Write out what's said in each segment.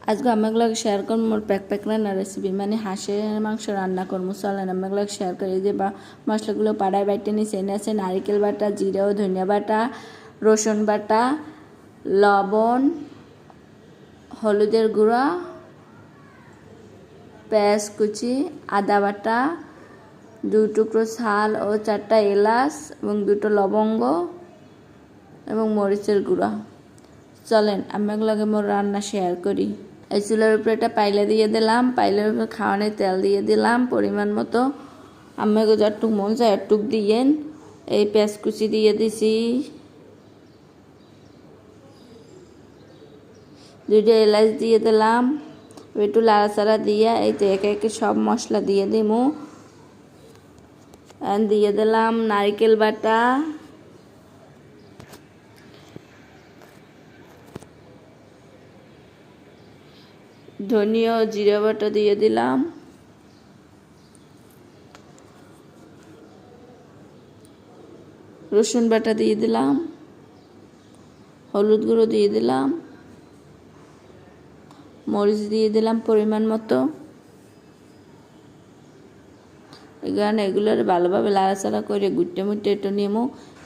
আজকে আমাগুলোকে শেয়ার করবো মোর প্যাক রান্নার রেসিপি, মানে হাঁসের মাংস রান্না করবো। চলেন আমাগুলোকে শেয়ার করি। যে বা মশলাগুলো পাড়ায় বাইটে নিচে এনে আছে নারিকেল বাটা, জিরা ও ধনিয়া বাটা, রসুন বাটা, লবণ, হলুদের গুঁড়া, পেঁয়াজ কুচি, আদা বাটা, 2 টুকরো ছাল ও 4টা এলাচ এবং 2টো লবঙ্গ এবং মরিচের গুঁড়া। চলেন আমি এগুলোকে মোর রান্না শেয়ার করি। এই চুলার উপরে একটা পাইলা দিয়ে দিলাম, পাইলার উপরে খাওয়ানোর তেল দিয়ে দিলাম পরিমাণ মতো। আমি যতটুক মন চায় একটুক দিয়েন। এই পেঁয়াজ কুচি দিয়ে দিছি, 2টা এলাচ দিয়ে দিলাম, একটু লাড়াচাড়া দিয়ে এই তো একে একে সব মশলা দিয়ে দিমু। দিয়ে দিলাম নারকেল বাটা, ধনিয়া ও জিরা বাটা দিয়ে দিলাম, রসুন বাটা দিয়ে দিলাম, হলুদ গুঁড়ো দিয়ে দিলাম, মরিচ দিয়ে দিলাম পরিমাণ মতো। এগুলোর ভালোভাবে লাড়াচাড়া করে গুট্টে মুট্টে একটু নেমো।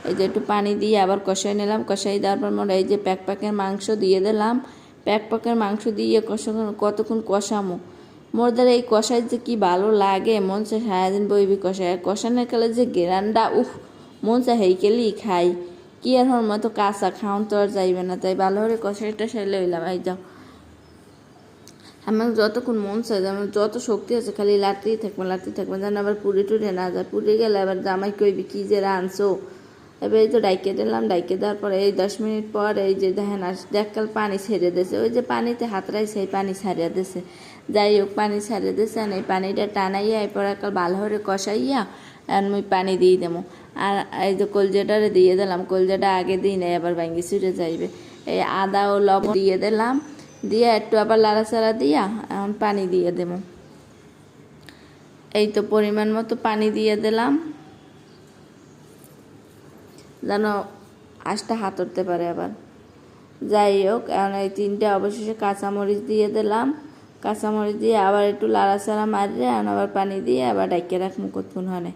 এই যে একটু পানি দিয়ে আবার কষাই নিলাম। কষাই দেওয়ার পর মোট এই যে প্যাকের মাংস দিয়ে দিলাম। প্যাকের মাংস দিয়ে কতক্ষণ কষামো। মোর দ্বারা এই কষাই যে কি ভালো লাগে, মন চা সারাদিন বইবি কষাই। আর কষানোর কালে যে গেরান্ডা মন চা হেইকেলেই খাই। কি আর হর মতো কাঁচা খাওন তো আর যাইবে না, তাই ভালো করে কষাইটা সেলে হইলাম। এই যাও আমার যতক্ষণ মন চায়, আমার যত শক্তি আছে খালি লাড়তেই থাকবো যেন আবার পুড়ে টুড়ে না যায়। পুড়ে গেলে আবার জামাই কইবি কি যে রাঁধছো। এবার এই তো ডাইকে দিলাম। ডাইকে দেওয়ার পরে এই 10 মিনিট পর এই যে দেখেন দেখকাল পানি ছেড়ে দিয়েছে। ওই যে পানিতে হাত রাইছে এই পানি ছাড়িয়ে দিয়েছে। যাই হোক পানি ছাড়িয়ে দিয়েছে, এই পানিটা টানাইয়া এরপর একাল ভালো করে কষাইয়া আমি পানি দিয়ে দেবো। আর এই যে কলজাটারে দিয়ে দিলাম। কলজাটা আগে দিই নাই, আবার ভাঙ্গি ছুটে যাইবে। এই আদা ও লবণ দিয়ে দিলাম, দিয়ে একটু আবার লাড়াচাড়া দিয়া এখন পানি দিয়ে দেব। এই তো পরিমাণ মতো পানি দিয়ে দিলাম যেন আঁশটা হাতড়তে পারে আবার। যাই হোক এখন এই 3টে অবশেষে কাঁচামরিচ দিয়ে দিলাম। কাঁচামরিচ দিয়ে আবার একটু লাড়াচাড়া মারিয়ে এখন আবার পানি দিয়ে আবার ডাইকে রাখবো কতক্ষণ হয়।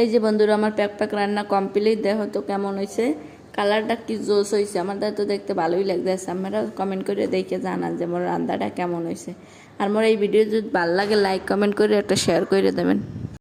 এই যে বন্ধুরা আমার প্যাক রান্না কমপ্লিট। দেখো তো কেমন হয়েছে, কালারটা কি জোস হয়েছে। আমার তো দেখতে ভালোই লাগতেছে। আপনারা কমেন্ট করে দেখে জানান যে আমার রান্নাটা কেমন হয়েছে। আর আমার এই ভিডিও যদি ভালো লাগে লাইক কমেন্ট করে একটা শেয়ার করে দেবেন।